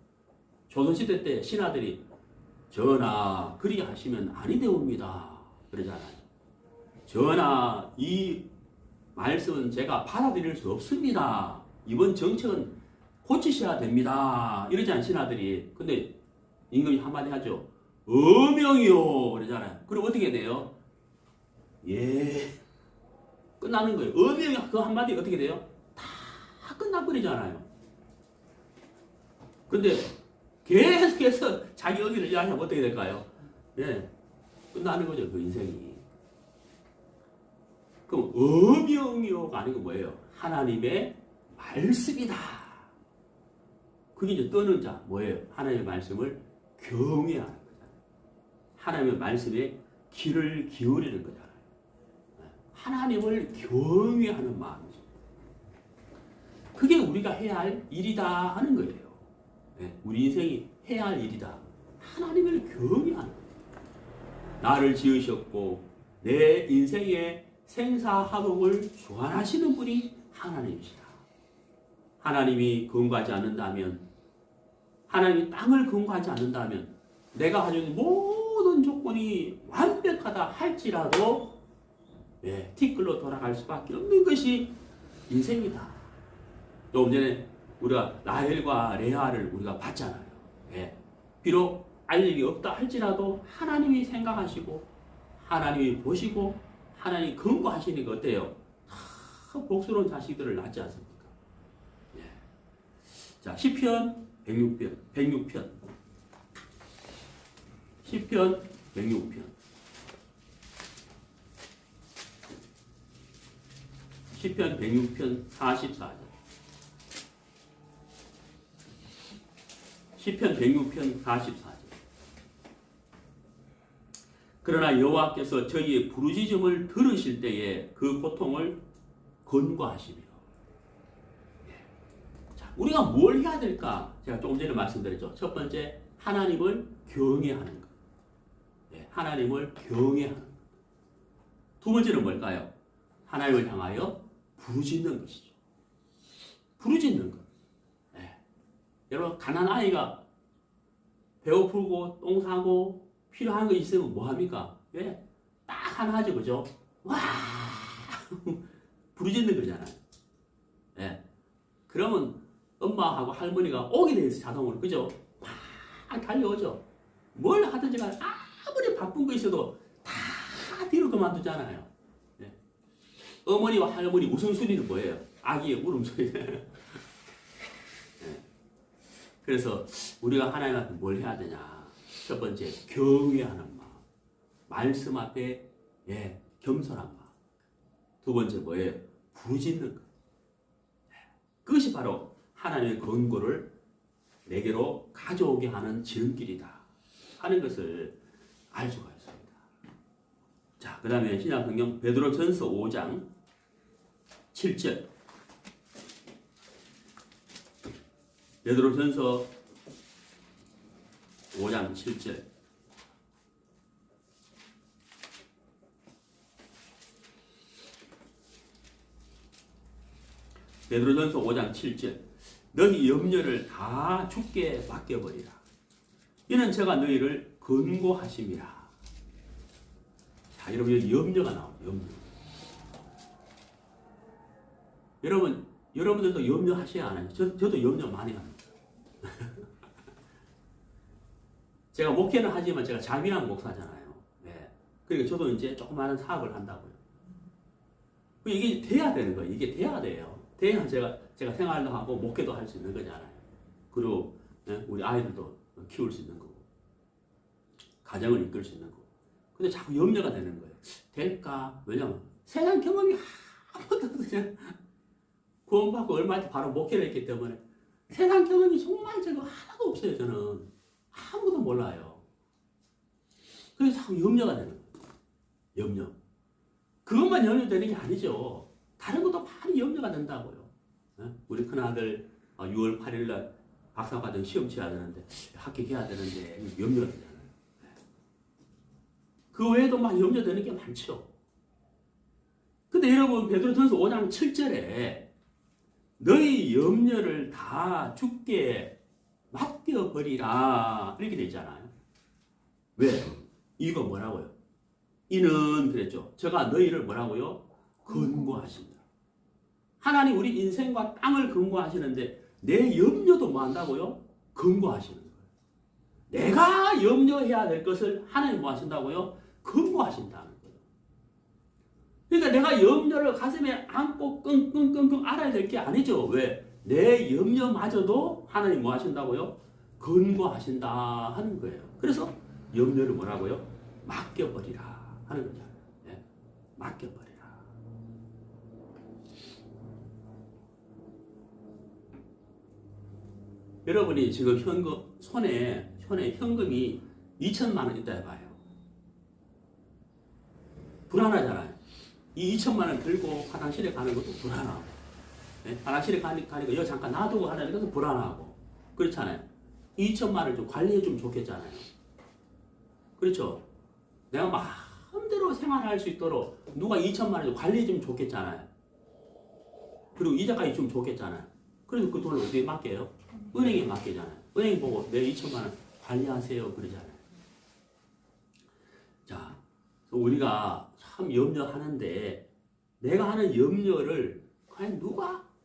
조선시대 때 신하들이 전하 그리 하시면 아니 되옵니다 그러잖아요. 전하 이 말씀은 제가 받아들일 수 없습니다. 이번 정책은 고치셔야 됩니다. 이러잖아요, 신하들이. 근데 임금이 한마디 하죠. 어명이요 그러잖아요. 그럼 어떻게 돼요? 예, 끝나는 거예요. 어명이 그 한마디 어떻게 돼요? 다 끝나버리잖아요. 근데 계속해서 자기 의기를 이해하면 어떻게 될까요? 예, 끝나는 거죠, 그 인생이. 그럼 엄영이요가 아니고 뭐예요? 하나님의 말씀이다. 그게 이제 떠는 자 뭐예요? 하나님의 말씀을 경외하는 거잖아요. 하나님의 말씀에 귀를 기울이는 거잖아요. 하나님을 경외하는 마음이죠. 그게 우리가 해야 할 일이다 하는 거예요. 우리 인생이 해야 할 일이다. 하나님을 경외하는 거예요. 나를 지으셨고 내 인생의 생사화복을 주관하시는 분이 하나님이시다. 하나님이 권고하지 않는다면, 하나님이 땅을 권고하지 않는다면 내가 가지고 있는 모든 조건이 완벽하다 할지라도 티끌로 돌아갈 수밖에 없는 것이 인생이다. 조금 전에 우리가 라헬과 레아를 우리가 봤잖아요. 비록 알 일이 없다 할지라도 하나님이 생각하시고 하나님이 보시고 하나님이 권고하시니까 어때요? 다 복스러운 자식들을 낳지 않습니까? 자, 시편 106편. 시편 106편. 시편 106편 44절. 시편 106편 44절. 그러나 여호와께서 저희의 부르짖음을 들으실 때에 그 고통을 권고하시며. 자, 우리가 뭘 해야 될까? 제가 조금 전에 말씀드렸죠. 첫 번째, 하나님을 경외하는 것. 하나님을 경외하는 것. 두 번째는 뭘까요? 하나님을 향하여 부르짖는 것이죠. 부르짖는 것. 여러분, 가난한 아이가 배고프고 똥 싸고 필요한 거 있으면 뭐 합니까? 딱 하나 하죠, 그죠? 와! 부르짖는 거잖아요. 그러면 엄마하고 할머니가 오게 돼 있어, 자동으로, 그죠? 막 달려오죠. 뭘 하든지 간에 아무리 바쁜 거 있어도 다 뒤로 그만두잖아요. 어머니와 할머니 우선순위는 뭐예요? 아기의 울음소리잖아요. 그래서 우리가 하나님 앞에 뭘 해야 되냐? 첫 번째, 경외하는 마음. 말씀 앞에 겸손한 마음. 두 번째 뭐예요? 부르짖는 것. 그것이 바로 하나님의 권고를 내게로 가져오게 하는 지름길이다 하는 것을 알 수가 있습니다. 자, 그 다음에 신약성경 베드로전서 5장 7절. 베드로전서 5장 7절. 베드로전서 5장 7절. 너희 염려를 다 주께 맡겨버리라. 이는 제가 너희를 권고하심이라. 자, 여러분, 여기 염려가 나옵니다. 염려. 여러분들도 염려하셔야 하나요? 저도 염려 많이 합니다. 제가 목회는 하지만 제가 자비랑 목사잖아요. 그러니까 저도 이제 조그마한 사업을 한다고요. 이게 돼야 되는 거예요. 이게 돼야 돼요. 돼야 제가 생활도 하고 목회도 할 수 있는 거잖아요. 그리고 우리 아이들도 키울 수 있는 거고, 가정을 이끌 수 있는 거고. 근데 자꾸 염려가 되는 거예요. 될까? 왜냐면 세상 경험이 아무것도 없어요. 구원받고 얼마 전에 바로 목회를 했기 때문에 세상 경험이 정말 제가 하나도 없어요. 저는 아무도 몰라요. 그래서 자꾸 염려가 되는 거예요. 염려. 그것만 염려되는 게 아니죠. 다른 것도 많이 염려가 된다고요. 우리 큰아들 6월 8일 날 박사과정 시험 치러야 되는데, 합격해야 되는데 염려가 되잖아요. 그 외에도 막 염려되는 게 많죠. 근데 여러분, 베드로전서 5장 7절에 너희 염려를 다 주께 맡겨버리라 이렇게 되어 있잖아요. 왜? 이거 뭐라고요? 이는 그랬죠. 제가 너희를 뭐라고요? 권고하신다. 하나님 우리 인생과 땅을 권고하시는데 내 염려도 뭐 한다고요? 권고하시는 거예요. 내가 염려해야 될 것을 하나님 뭐 하신다고요? 권고하신다는 거예요. 그러니까 내가 염려를 가슴에 안고 끙끙끙끙 알아야 될 게 아니죠. 왜? 내 염려마저도 하나님 뭐 하신다고요? 근거하신다 하는 거예요. 그래서 염려를 뭐라고요? 맡겨버리라 하는 거죠. 네? 맡겨버리라. 여러분이 지금 손에 현금이 2천만 원 있다 해봐요. 불안하잖아요. 이 2천만 원 들고 화장실에 가는 것도 불안하고, 네? 화장실에 가니까 이거 잠깐 놔두고 하는 것도 불안하고, 그렇잖아요. 2천만 원을 좀 관리해주면 좋겠잖아요. 그렇죠? 내가 마음대로 생활할 수 있도록 누가 2천만 원을 관리해주면 좋겠잖아요. 그리고 이자까지 주면 좋겠잖아요. 그래서 그 돈을 어디에 맡겨요? 은행에 맡기잖아요. 은행 보고 내 2천만 원 관리하세요 그러잖아요. 자, 우리가 참 염려하는데 내가 하는 염려를 과연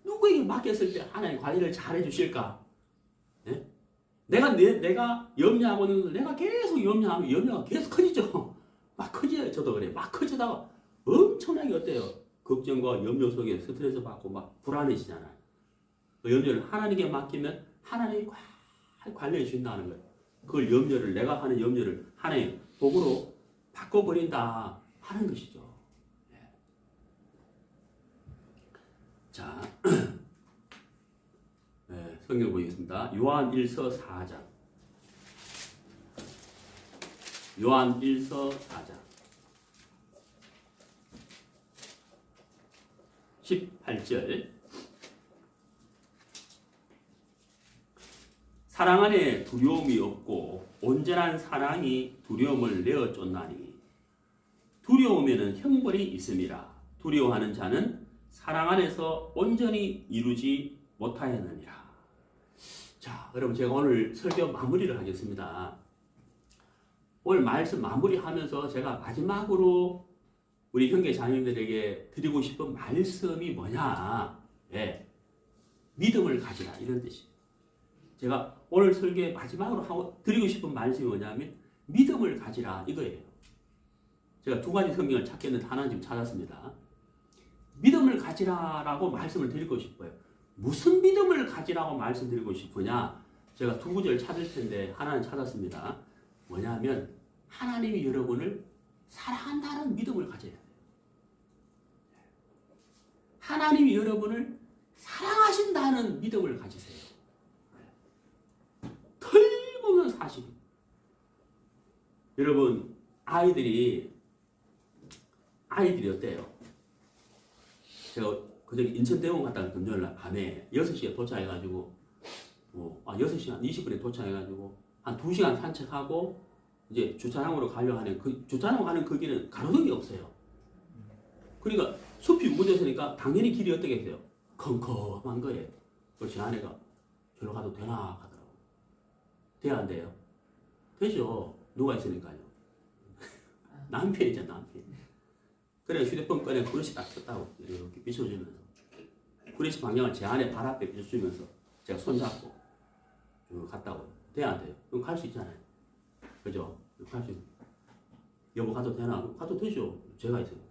누구에게 맡겼을 때 하나님 관리를 잘 해주실까? 네? 내가 염려하고 있는 것을 내가 계속 염려하면 염려가 계속 커지죠. 막 커져요. 저도 그래요. 막 커지다가 엄청나게 어때요? 걱정과 염려 속에 스트레스 받고 막 불안해지잖아요. 그 염려를 하나님께 맡기면 하나님이 관리해 준다는 거예요. 그걸 염려를 내가 하는 염려를 하나님 복으로 바꿔버린다 하는 것이죠. 네. 자, 네, 성경 보겠습니다. 요한 1서 4장. 요한 1서 4장. 18절. 사랑 안에 두려움이 없고 온전한 사랑이 두려움을 내어 쫓나니 두려움에는 형벌이 있음이라. 두려워하는 자는 사랑 안에서 온전히 이루지 못하였느니라. 자, 여러분 제가 오늘 설교 마무리를 하겠습니다. 오늘 말씀 마무리하면서 제가 마지막으로 우리 형제 자매들에게 드리고 싶은 말씀이 뭐냐? 네, 믿음을 가지라 이런 뜻이에요. 제가 오늘 설교의 마지막으로 드리고 싶은 말씀이 뭐냐면 믿음을 가지라 이거예요. 제가 두 가지 성경을 찾겠는데 하나 지금 찾았습니다. 믿음을 가지라라고 말씀을 드리고 싶어요. 무슨 믿음을 가지라고 말씀드리고 싶으냐? 제가 두 구절 찾을 텐데 하나는 찾았습니다. 뭐냐면 하나님이 여러분을 사랑한다는 믿음을 가져야 돼요. 하나님이 여러분을 사랑하신다는 믿음을 가지세요. 털보는 사실. 여러분 아이들이 어때요? 제가 그저께 인천대공원 갔다가 금요일날 밤에 6시에 도착해가지고 6시간 20분에 도착해가지고 한 2시간 산책하고 이제 주차장으로 가려고 하는 그 주차장 가는 그 길은 가로등이 없어요. 그러니까 숲이 우거져서니까 당연히 길이 어떻게 돼요? 컴컴한 거예요. 그래서 제 아내가 저로 가도 되나 하더라고. 돼야 안 돼요? 되죠. 누가 있으니까요. 남편이죠, 남편. 그래 휴대폰 꺼내 그릇이 딱 켰다고 이렇게 비춰주면서 그릇이 방향을 제 아내 발 앞에 비춰주면서 제가 손잡고 쭉 갔다고. 돼야 안 돼요? 그럼 갈 수 있잖아요. 그죠? 갈 수 있어요. 여보 가도 되나? 가도 되죠. 제가 있으니까.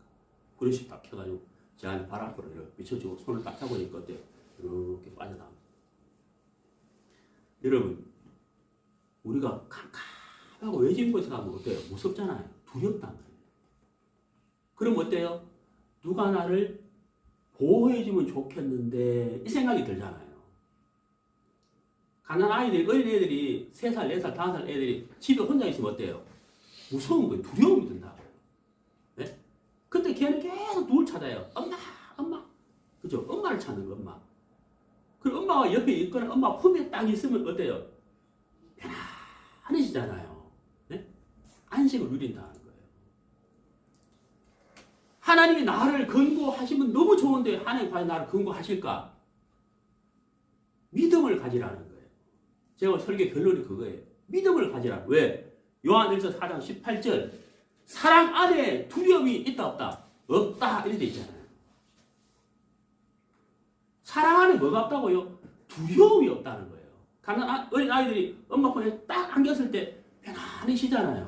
그릇이 딱 켜가지고 제 아내 발 앞으로 이렇게 비춰주고 손을 딱 잡으니까 어때요? 이렇게 빠져나옵니다. 여러분 우리가 캄캄하고 외진 곳에 가면 어때요? 무섭잖아요. 두렵단 말이에요. 그럼 어때요? 누가 나를 보호해주면 좋겠는데 이 생각이 들잖아요. 가난 아이들이, 어린 애들이 3살, 4살, 5살 애들이 집에 혼자 있으면 어때요? 무서운 거예요. 두려움이 든다고요. 네? 근데 걔는 계속 누굴 찾아요. 엄마. 그죠? 엄마를 찾는 거, 엄마. 그리고 엄마가 옆에 있거나 엄마 품에 딱 있으면 어때요? 편안해지잖아요. 네? 안식을 누린다는 거예요. 하나님이 나를 근거하시면 너무 좋은데 하나님 과연 나를 근거하실까? 믿음을 가지라는 거예요. 제가 설교 결론이 그거예요. 믿음을 가지라. 왜? 요한일서 4장 18절 사랑 안에 두려움이 있다 없다? 없다 이렇게 돼 있잖아요. 사랑 안에 뭐가 없다고요? 두려움이 없다는 거예요. 가난 어린 아이들이 엄마 손에 딱 안겼을 때 편안해지잖아요.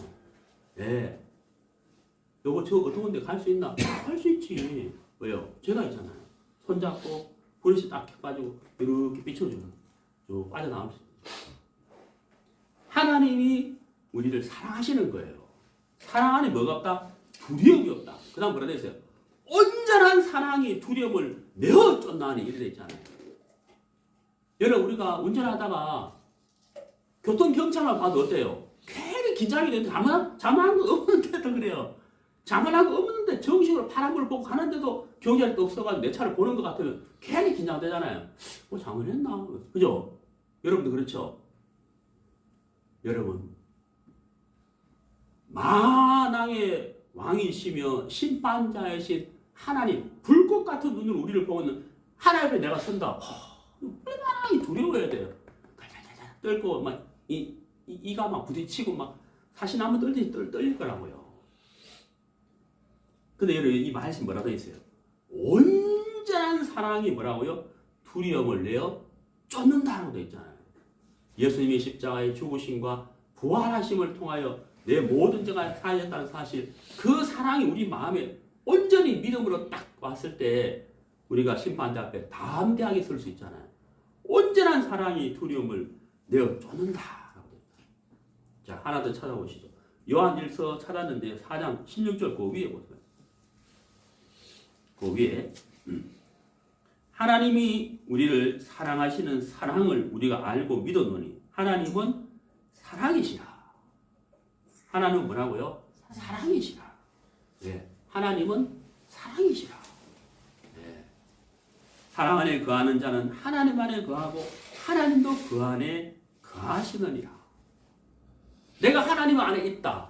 네. 여보 저 어두운 데 갈 수 있나? 갈 수 있지. 왜요? 죄가 있잖아요. 손잡고 불이 딱 빠지고 이렇게 비춰주는 쭉 빠져나올 수 있어요. 하나님이 우리를 사랑하시는 거예요. 사랑 안에 뭐가 없다? 두려움이 없다. 그 다음 뭐라 되어 있어요? 온전한 사랑이 두려움을 내어 쫓나니 이래 있잖아요. 여러분 우리가 운전하다가 교통경찰만 봐도 어때요? 괜히 긴장이 되는데 잘못한 거 없는데도 그래요. 잘못한 거 없는데 정식으로 파란불을 보고 가는데도 경찰이 또 없어가지고 내 차를 보는 것 같으면 괜히 긴장되잖아요. 잘못했나? 그죠? 여러분도 그렇죠? 여러분 만왕의 왕이시며 심판자이신 하나님 불꽃 같은 눈으로 우리를 보고 있는 하나님 앞에 내가 선다. 얼마나 두려워야 돼요. 떨고 막 이가 막 부딪히고 막 사시나무 떨듯이 떨릴 거라고요. 근데 여러분 이 말씀 뭐라고 있어요? 온전한 사랑이 뭐라고요? 두려움을 내어 쫓는다라고 되어 있잖아요. 예수님이 십자가의 죽으심과 부활하심을 통하여 내 모든 죄가 사하였다는 사실, 그 사랑이 우리 마음에 온전히 믿음으로 딱 왔을 때 우리가 심판대 앞에 담대하게 설 수 있잖아요. 온전한 사랑이 두려움을 내어 쫓는다. 자, 하나 더 찾아보시죠. 요한일서 찾았는데 4장 16절 그 위에 보세요. 그 위에 하나님이 우리를 사랑하시는 사랑을 우리가 알고 믿었노니 하나님은 사랑이시라. 하나님은 뭐라고요? 사랑이시라. 네. 하나님은 사랑이시라. 네. 사랑 안에 거하는 자는 하나님 안에 거하고 하나님도 그 안에 거하시느니라. 내가 하나님 안에 있다.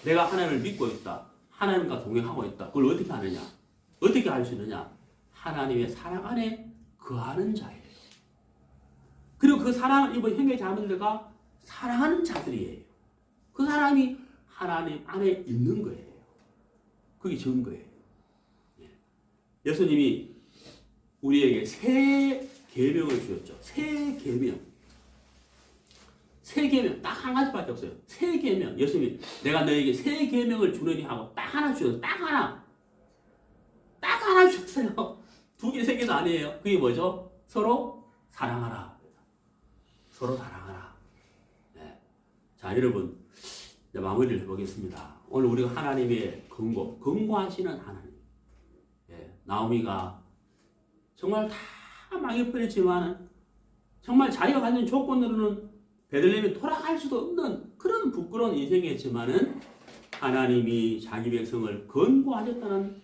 내가 하나님을 믿고 있다. 하나님과 동행하고 있다. 그걸 어떻게 하느냐? 어떻게 할 수 있느냐? 하나님의 사랑 안에 거하는 자예요. 그리고 그 사랑을 입은 형제 자매들과 사랑하는 자들이에요. 그 사람이 하나님 안에 있는 거예요. 그게 증거예요. 예수님이 우리에게 새 계명을 주셨죠. 새 계명. 새 계명 딱 한 가지밖에 없어요. 새 계명. 예수님이 내가 너에게 새 계명을 주느니 하고 딱 하나 주셨어요. 딱 하나. 딱 하나 주셨어요. 두 개, 세 개도 아니에요. 그게 뭐죠? 서로 사랑하라. 서로 사랑하라. 네. 자, 여러분 이제 마무리를 해보겠습니다. 오늘 우리가 하나님의 근고하시는 하나님. 예, 나오미가 정말 다 망해버렸지만 정말 자기가 가진 조건으로는 베들레헴에 돌아갈 수도 없는 그런 부끄러운 인생이었지만은 하나님이 자기 백성을 근고하셨다는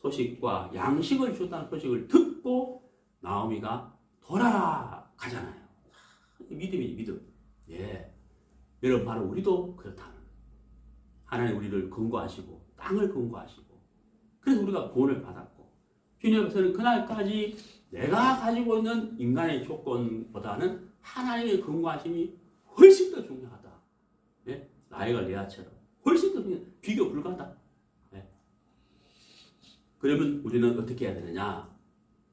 소식과 양식을 주었다는 소식을 듣고 나오미가 돌아가잖아요. 믿음이 믿음. 예, 여러분 바로 우리도 그렇다는. 하나님 우리를 근고하시고 땅을 근고하시고 그래서 우리가 구원을 받았고 주님 앞에서는 그날까지 내가 가지고 있는 인간의 조건보다는 하나님의 근고하심이 훨씬 더 중요하다. 예? 나이가 레아처럼 훨씬 더 중요하다. 비교 불가하다. 예? 그러면 우리는 어떻게 해야 되느냐?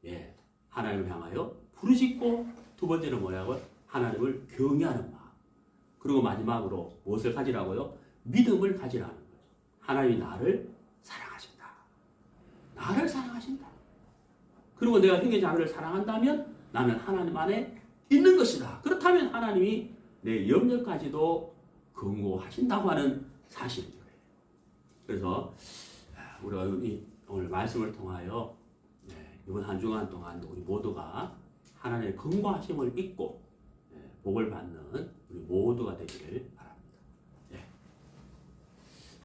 예, 하나님을 향하여 부르짖고 두 번째는 뭐라고요? 하나님을 경외하는 마음. 그리고 마지막으로 무엇을 가지라고요? 믿음을 가지라는 거죠. 하나님이 나를 사랑하신다. 나를 사랑하신다. 그리고 내가 형제 자매를 사랑한다면 나는 하나님 안에 있는 것이다. 그렇다면 하나님이 내 영역까지도 근고하신다고 하는 사실인 거예요. 그래서 우리가 오늘 말씀을 통하여 이번 한 주간 동안 우리 모두가 하나님의 근고하심을 믿고 복을 받는 우리 모두가 되기를 바랍니다.